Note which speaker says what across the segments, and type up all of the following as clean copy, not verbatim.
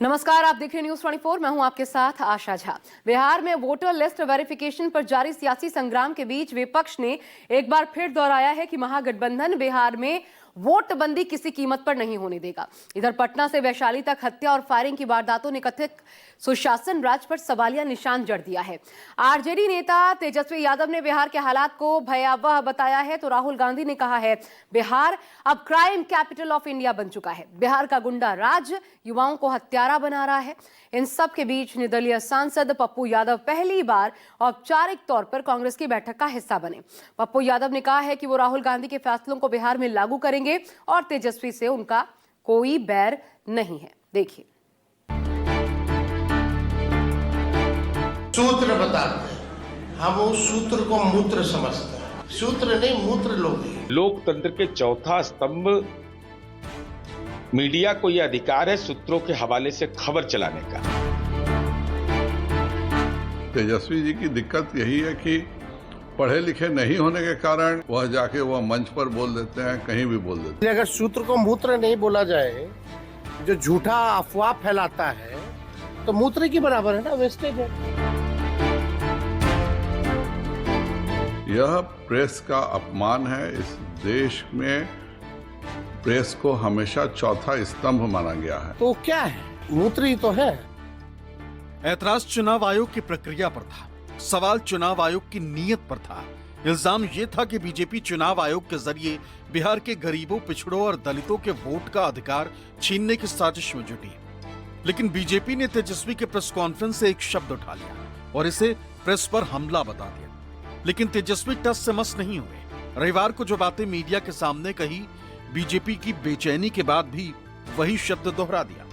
Speaker 1: नमस्कार, आप देख रहे हैं न्यूज 24। मैं हूं आपके साथ आशा झा। बिहार में वोटर लिस्ट वेरिफिकेशन पर जारी सियासी संग्राम के बीच विपक्ष ने एक बार फिर दोहराया है कि महागठबंधन बिहार में वोटबंदी किसी कीमत पर नहीं होने देगा। इधर पटना से वैशाली तक हत्या और फायरिंग की वारदातों ने कथित सुशासन राज पर सवालिया निशान जड़ दिया है। आरजेडी नेता तेजस्वी यादव ने बिहार के हालात को भयावह बताया है, तो राहुल गांधी ने कहा है बिहार अब क्राइम कैपिटल ऑफ इंडिया बन चुका है। बिहार का गुंडा राज युवाओं को हत्यारा बना रहा है। इन सब के बीच निर्दलीय सांसद पप्पू यादव पहली बार औपचारिक तौर पर कांग्रेस की बैठक का हिस्सा बने। पप्पू यादव ने कहा है कि वो राहुल गांधी के फैसलों को बिहार में लागू करेंगे और तेजस्वी से उनका कोई बैर नहीं है। देखिए,
Speaker 2: सूत्र बताते हैं, हम उस सूत्र को मूत्र समझते हैं। सूत्र नहीं, मूत्र लोग हैं।
Speaker 3: लोकतंत्र के चौथा स्तंभ मीडिया को यह अधिकार है सूत्रों के हवाले से खबर चलाने का।
Speaker 4: तेजस्वी जी की दिक्कत यही है कि पढ़े लिखे नहीं होने के कारण वह जाके वह मंच पर बोल देते हैं, कहीं भी बोल देते हैं।
Speaker 2: अगर सूत्र को मूत्र नहीं बोला जाए, जो झूठा अफवाह फैलाता है, तो मूत्र के बराबर है ना, वेस्टेज है।
Speaker 4: यह प्रेस का अपमान है। इस देश में प्रेस को हमेशा चौथा स्तंभ माना गया है।
Speaker 2: तो क्या है? मूत्र ही तो है।
Speaker 5: ऐतराज चुनाव आयोग की प्रक्रिया पर था, सवाल चुनाव आयोग की नीयत पर था। इल्जाम ये था कि बीजेपी चुनाव आयोग के जरिए बिहार के गरीबों, पिछड़ों और दलितों के वोट का अधिकार छीनने की साजिश में जुटी। लेकिन बीजेपी ने तेजस्वी के प्रेस कॉन्फ्रेंस से एक शब्द उठा लिया और इसे प्रेस पर हमला बता दिया। लेकिन तेजस्वी टस से मस नहीं हुए। रविवार को जो बातें मीडिया के सामने कही, बीजेपी की बेचैनी के बाद भी वही शब्द दोहरा दिया।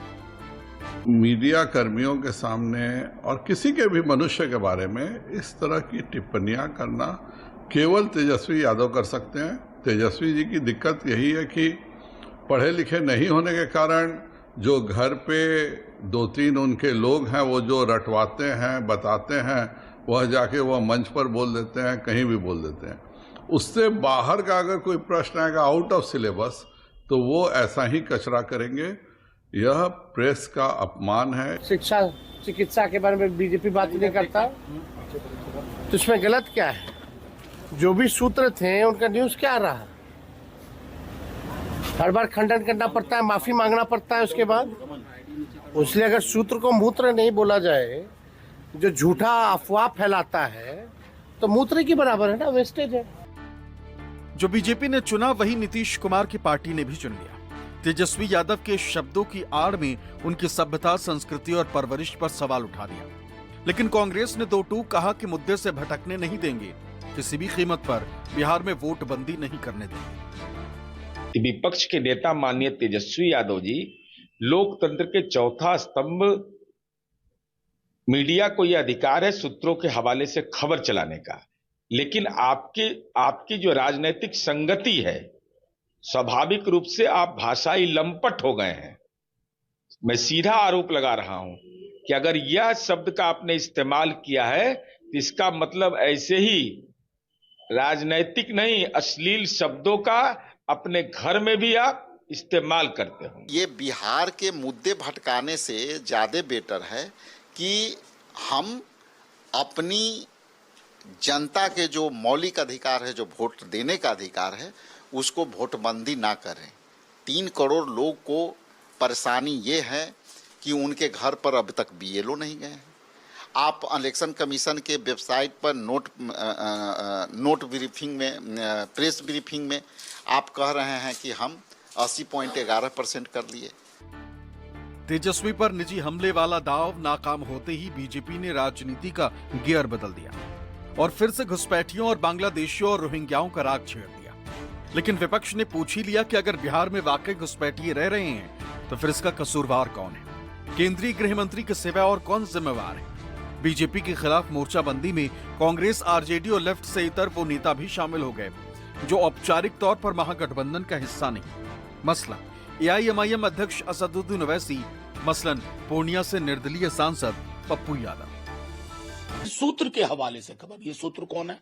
Speaker 4: मीडिया कर्मियों के सामने और किसी के भी मनुष्य के बारे में इस तरह की टिप्पणियां करना केवल तेजस्वी यादव कर सकते हैं। तेजस्वी जी की दिक्कत यही है कि पढ़े लिखे नहीं होने के कारण जो घर पे 2-3 उनके लोग हैं, वो जो रटवाते हैं, बताते हैं, वह जाके वह मंच पर बोल देते हैं, कहीं भी बोल देते हैं। उससे बाहर का अगर कोई प्रश्न आएगा आउट ऑफ सिलेबस, तो वो ऐसा ही कचरा करेंगे। यह प्रेस का अपमान है।
Speaker 2: शिक्षा चिकित्सा के बारे में बीजेपी बात नहीं करता, तो इसमें गलत क्या है? जो भी सूत्र थे उनका न्यूज क्या रहा? हर बार खंडन करना पड़ता है, माफी मांगना पड़ता है उसके बाद। इसलिए अगर सूत्र को मूत्र नहीं बोला जाए, जो झूठा अफवाह फैलाता है, तो मूत्र के बराबर है ना, वेस्टेज है।
Speaker 5: जो बीजेपी ने चुना वही नीतीश कुमार की पार्टी ने भी चुन लिया। तेजस्वी यादव के शब्दों की आड़ में उनकी सभ्यता, संस्कृति और परवरिश पर सवाल उठा दिया। लेकिन कांग्रेस ने दो टूक कहा कि मुद्दे से भटकने नहीं देंगे, किसी भी कीमत पर बिहार में वोट बंदी नहीं करने देंगे।
Speaker 3: विपक्ष के नेता माननीय तेजस्वी यादव जी, लोकतंत्र के चौथा स्तंभ मीडिया को यह अधिकार है सूत्रों के हवाले से खबर चलाने का। लेकिन आपकी जो राजनीतिक संगति है, स्वाभाविक रूप से आप भाषाई लंपट हो गए हैं। मैं सीधा आरोप लगा रहा हूं कि अगर यह शब्द का आपने इस्तेमाल किया है, तो इसका मतलब ऐसे ही राजनैतिक नहीं, अश्लील शब्दों का अपने घर में भी आप इस्तेमाल करते हो।
Speaker 6: ये बिहार के मुद्दे भटकाने से ज्यादा बेटर है कि हम अपनी जनता के जो मौलिक अधिकार है, जो वोट देने का अधिकार है, उसको वोटबंदी ना करें। 3 करोड़ लोग को परेशानी ये है कि उनके घर पर अब तक बीएलओ नहीं गए हैं। आप इलेक्शन कमीशन के वेबसाइट पर नोट ब्रीफिंग में, प्रेस ब्रीफिंग में आप कह रहे हैं कि हम 80.11% कर लिए।
Speaker 5: तेजस्वी पर निजी हमले वाला दाव नाकाम होते ही बीजेपी ने राजनीति का गियर बदल दिया और फिर से घुसपैठियों और बांग्लादेशियों और रोहिंग्याओं का राग छेड़ दिया। लेकिन विपक्ष ने पूछ ही लिया कि अगर बिहार में वाकई घुसपैठिए रह रहे हैं, तो फिर इसका कसूरवार कौन है? केंद्रीय गृह मंत्री के सिवा और कौन जिम्मेवार है? बीजेपी के खिलाफ मोर्चाबंदी में कांग्रेस, आरजेडी और लेफ्ट से इतर वो नेता भी शामिल हो गए जो औपचारिक तौर पर महागठबंधन का हिस्सा नहीं। मसला एआईएमआईएम अध्यक्ष असदुद्दीन ओवैसी, मसलन पूर्णिया से निर्दलीय सांसद पप्पू यादव।
Speaker 7: सूत्र के हवाले से खबर। ये सूत्र कौन है?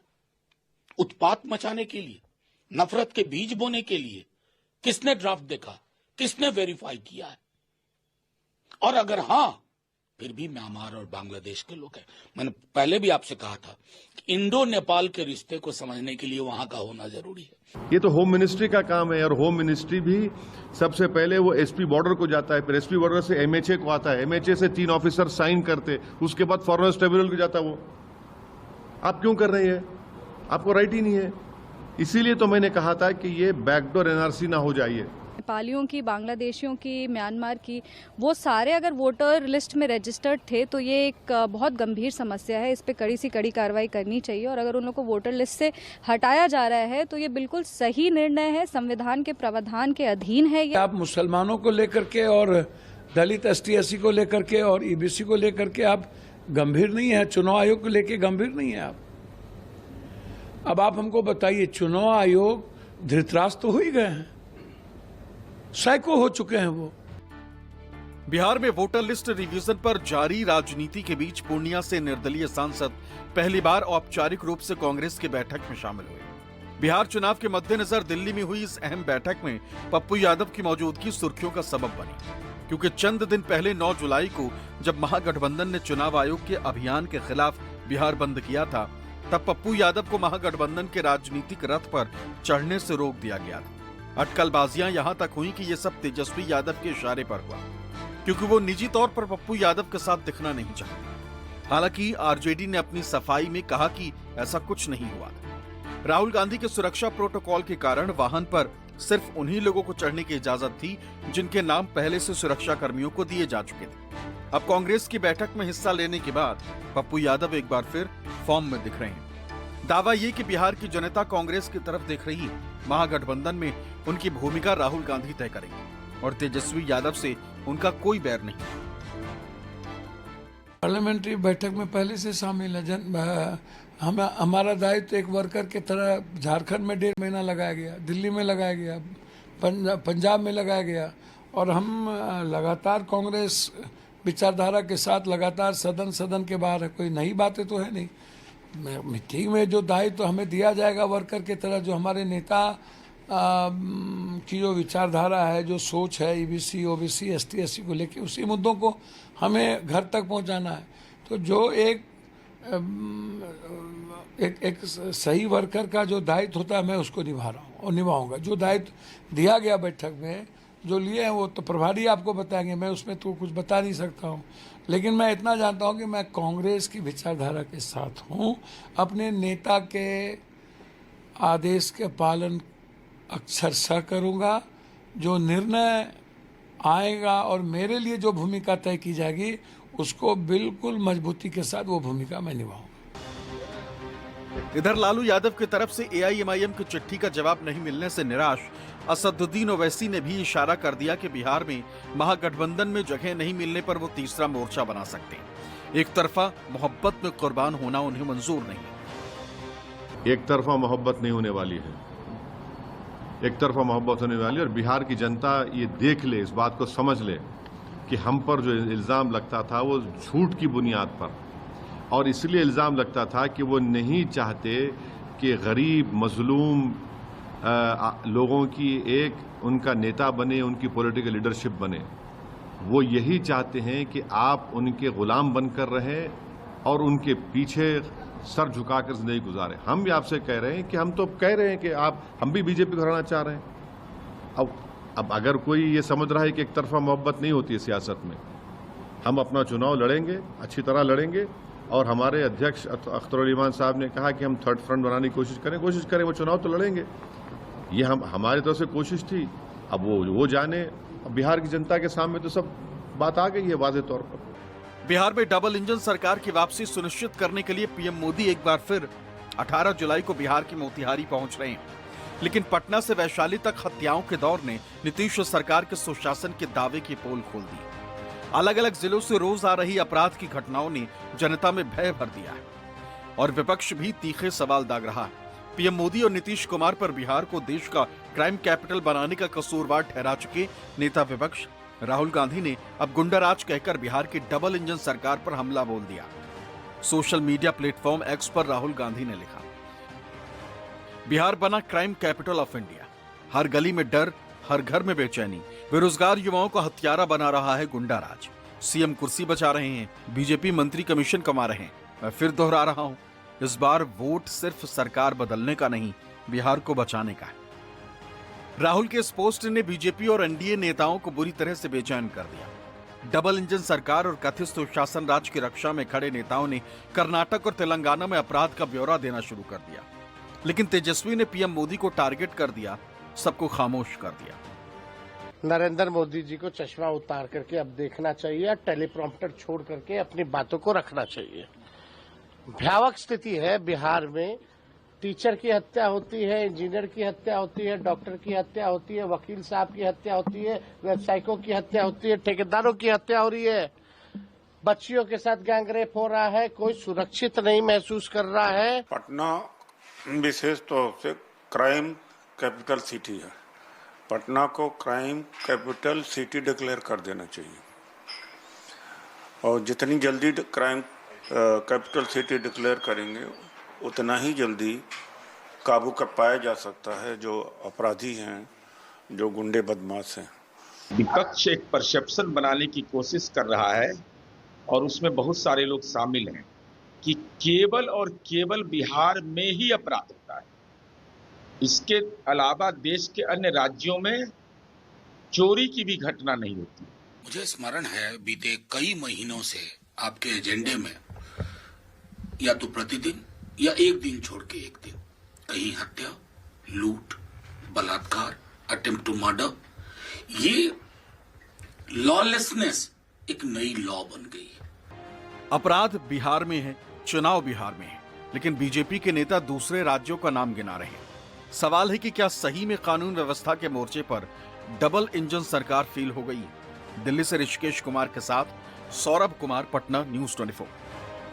Speaker 7: उत्पात मचाने के लिए, नफरत के बीज बोने के लिए किसने ड्राफ्ट देखा, किसने वेरीफाई किया है? और अगर हाँ, फिर भी म्यांमार और बांग्लादेश के लोग हैं। मैंने पहले भी आपसे कहा था कि इंडो नेपाल के रिश्ते को समझने के लिए वहां का होना जरूरी है।
Speaker 8: ये तो होम मिनिस्ट्री का काम है, और होम मिनिस्ट्री भी सबसे पहले वो एसपी बॉर्डर को जाता है, फिर एसपी बॉर्डर से एमएचए को आता है, एमएचए से 3 ऑफिसर साइन करते, उसके बाद फॉरेनर्स ट्रिब्यूनल को जाता। वो आप क्यों कर रहे हैं? आपको राइट ही नहीं है। इसीलिए तो मैंने कहा था कि ये बैकडोर एनआरसी ना हो जाइए।
Speaker 9: नेपालियों की, बांग्लादेशियों की, म्यांमार की, वो सारे अगर वोटर लिस्ट में रजिस्टर्ड थे तो ये एक बहुत गंभीर समस्या है। इस पे कड़ी से कड़ी कार्रवाई करनी चाहिए, और अगर उन लोगों को वोटर लिस्ट से हटाया जा रहा है तो ये बिल्कुल सही निर्णय है, संविधान के प्रावधान के अधीन है।
Speaker 10: आप मुसलमानों को लेकर के और दलित ST/SC को लेकर के और EBC को लेकर के आप गंभीर नहीं है, चुनाव आयोग को लेकर गंभीर नहीं है आप। अब आप हमको बताइए, चुनाव आयोग धृतराष्ट्र तो हो ही गए हैं, साइको हो चुके हैं वो।
Speaker 5: बिहार में वोटर लिस्ट रिवीजन पर जारी राजनीति के बीच पूर्णिया से निर्दलीय सांसद पहली बार औपचारिक रूप से कांग्रेस की बैठक में शामिल हुए। बिहार चुनाव के मद्देनजर दिल्ली में हुई इस अहम बैठक में पप्पू यादव की मौजूदगी सुर्खियों का सबब बनी, क्योंकि चंद दिन पहले 9 जुलाई को जब महागठबंधन ने चुनाव आयोग के अभियान के खिलाफ बिहार बंद किया था, तब पप्पू यादव को महागठबंधन के राजनीतिक रथ पर चढ़ने से रोक दिया गया था। अटकलबाजियां यहां तक हुई कि ये सब तेजस्वी यादव के इशारे पर हुआ, क्योंकि वो निजी तौर पर पप्पू यादव के साथ दिखना नहीं चाहते। हालांकि आरजेडी ने अपनी सफाई में कहा कि ऐसा कुछ नहीं हुआ। राहुल गांधी के सुरक्षा प्रोटोकॉल के कारण वाहन पर सिर्फ उन्हीं लोगों को चढ़ने की इजाजत थी जिनके नाम पहले से सुरक्षा कर्मियों को दिए जा चुके थे। अब कांग्रेस की बैठक में हिस्सा लेने के बाद पप्पू यादव एक बार फिर फॉर्म में दिख रहे हैं। दावा ये कि बिहार की जनता कांग्रेस की तरफ देख रही है। महागठबंधन में उनकी भूमिका राहुल गांधी तय करेंगे, और तेजस्वी यादव से उनका कोई बैर नहीं।
Speaker 10: पार्लियामेंट्री बैठक में पहले से शामिल है। हमारा दायित्व एक वर्कर की तरह झारखंड में 1.5 महीना लगाया गया, दिल्ली में लगाया गया, पंजाब में लगाया गया, और हम लगातार कांग्रेस विचारधारा के साथ लगातार सदन के बाहर है। कोई नई बातें तो है नहीं। मीटिंग में जो दायित्व हमें दिया जाएगा वर्कर की तरह, जो हमारे नेता की जो विचारधारा है, जो सोच है EBC, OBC, ST/SC को लेके, उसी मुद्दों को हमें घर तक पहुंचाना है। तो जो एक सही वर्कर का जो दायित्व होता है, मैं उसको निभा रहा हूँ और निभाऊंगा। जो दायित्व दिया गया बैठक में जो लिए हैं वो तो प्रभारी आपको बताएंगे, मैं उसमें तो कुछ बता नहीं सकता हूँ। लेकिन मैं इतना जानता हूँ कि मैं कांग्रेस की विचारधारा के साथ हूँ। अपने नेता के आदेश के पालन अक्षरशः करूँगा। जो निर्णय आएगा और मेरे लिए जो भूमिका तय की जाएगी, उसको बिल्कुल मजबूती के साथ वो भूमिका मैं निभाऊंगा।
Speaker 5: इधर लालू यादव की तरफ से AIMIM की चिट्ठी का जवाब नहीं मिलने से निराश असदुद्दीन ओवैसी ने भी इशारा कर दिया कि बिहार में महागठबंधन में जगह नहीं मिलने पर वो तीसरा मोर्चा बना सकते हैं। एक तरफा मोहब्बत में कुर्बान होना उन्हें मंजूर नहीं।
Speaker 8: एक तरफा मोहब्बत नहीं होने वाली है, एक तरफा मोहब्बत होने वाली है। और बिहार की जनता ये देख ले, इस बात को समझ ले कि हम पर जो इल्ज़ाम लगता था वो झूठ की बुनियाद पर, और इसलिए इल्ज़ाम लगता था कि वो नहीं चाहते कि गरीब मजलूम लोगों की एक उनका नेता बने, उनकी पॉलिटिकल लीडरशिप बने। वो यही चाहते हैं कि आप उनके गुलाम बनकर रहें और उनके पीछे सर झुकाकर जिंदगी गुजारें। हम भी आपसे कह रहे हैं कि हम तो कह रहे हैं कि हम भी बीजेपी को हराना चाह रहे हैं। अब अगर कोई ये समझ रहा है कि एक तरफा मोहब्बत नहीं होती है सियासत में, हम अपना चुनाव लड़ेंगे, अच्छी तरह लड़ेंगे। और हमारे अध्यक्ष अख्तर उल ईमान साहब ने कहा कि हम थर्ड फ्रंट बनाने की कोशिश करें, वो चुनाव तो लड़ेंगे। ये हमारी तरफ से कोशिश थी। अब वो जाने, अब बिहार की जनता के सामने तो सब बात आ गई है वाज़ेह तौर पर।
Speaker 5: बिहार में डबल इंजन सरकार की वापसी सुनिश्चित करने के लिए पीएम मोदी एक बार फिर 18 जुलाई को बिहार की मोतिहारी पहुंच रहे हैं। लेकिन पटना से वैशाली तक हत्याओं के दौर ने नीतीश सरकार के सुशासन के दावे की पोल खोल दी। अलग अलग जिलों से रोज आ रही अपराध की घटनाओं ने जनता में भय भर दिया है, और विपक्ष भी तीखे सवाल दाग रहा है। पीएम मोदी और नीतीश कुमार पर बिहार को देश का क्राइम कैपिटल बनाने का कसूरवार ठहरा चुके नेता विपक्ष राहुल गांधी ने अब गुंडाराज कहकर बिहार की डबल इंजन सरकार पर हमला बोल दिया। सोशल मीडिया प्लेटफॉर्म एक्स पर राहुल गांधी ने लिखा, बिहार बना क्राइम कैपिटल ऑफ इंडिया। हर गली में डर, हर घर में बेचैनी, बेरोजगार युवाओं को हत्यारा बना रहा है गुंडाराज। सीएम कुर्सी बचा रहे हैं, बीजेपी मंत्री कमीशन कमा रहे हैं। मैं फिर दोहरा रहा हूं, इस बार वोट सिर्फ सरकार बदलने का नहीं, बिहार को बचाने का है। राहुल के इस पोस्ट ने बीजेपी और एनडीए नेताओं को बुरी तरह से बेचैन कर दिया। डबल इंजन सरकार और कथित सुशासन राज की रक्षा में खड़े नेताओं ने कर्नाटक और तेलंगाना में अपराध का ब्यौरा देना शुरू कर दिया, लेकिन तेजस्वी ने पीएम मोदी को टारगेट कर दिया, सबको खामोश कर दिया।
Speaker 2: नरेंद्र मोदी जी को चश्मा उतार करके अब देखना चाहिए, टेलीप्रॉम्प्टर छोड़ करके अपनी बातों को रखना चाहिए। भयावह स्थिति है बिहार में। टीचर की हत्या होती है, इंजीनियर की हत्या होती है, डॉक्टर की हत्या होती है, वकील साहब की हत्या होती है, व्यवसायिकों की हत्या होती है, ठेकेदारों की हत्या हो रही है, बच्चियों के साथ गैंगरेप हो रहा है, कोई सुरक्षित नहीं महसूस कर रहा है।
Speaker 11: पटना विशेष तौर से क्राइम कैपिटल सिटी है। पटना को क्राइम कैपिटल सिटी डिक्लेयर कर देना चाहिए और जितनी जल्दी क्राइम कैपिटल सिटी डिक्लेयर करेंगे उतना ही जल्दी काबू कर पाया जा सकता है जो अपराधी हैं, जो गुंडे बदमाश हैं।
Speaker 3: विपक्ष एक परसेप्शन बनाने की कोशिश कर रहा है और उसमें बहुत सारे लोग शामिल हैं कि केवल और केवल बिहार में ही अपराध होता है, इसके अलावा देश के अन्य राज्यों में चोरी की भी घटना नहीं होती।
Speaker 7: मुझे स्मरण है बीते कई महीनों से आपके एजेंडे में या तो प्रतिदिन या एक दिन छोड़ के एक दिन कहीं हत्या, लूट, बलात्कार, अटेम्प्ट टू मर्डर, ये लॉलेसनेस एक नई लॉ बन गई है।
Speaker 5: अपराध बिहार में है, चुनाव बिहार में है, लेकिन बीजेपी के नेता दूसरे राज्यों का नाम गिना रहे हैं। सवाल है कि क्या सही में कानून व्यवस्था के मोर्चे पर डबल इंजन सरकार फेल हो गई? दिल्ली से ऋषिकेश कुमार के साथ सौरभ कुमार, पटना, न्यूज़ 24।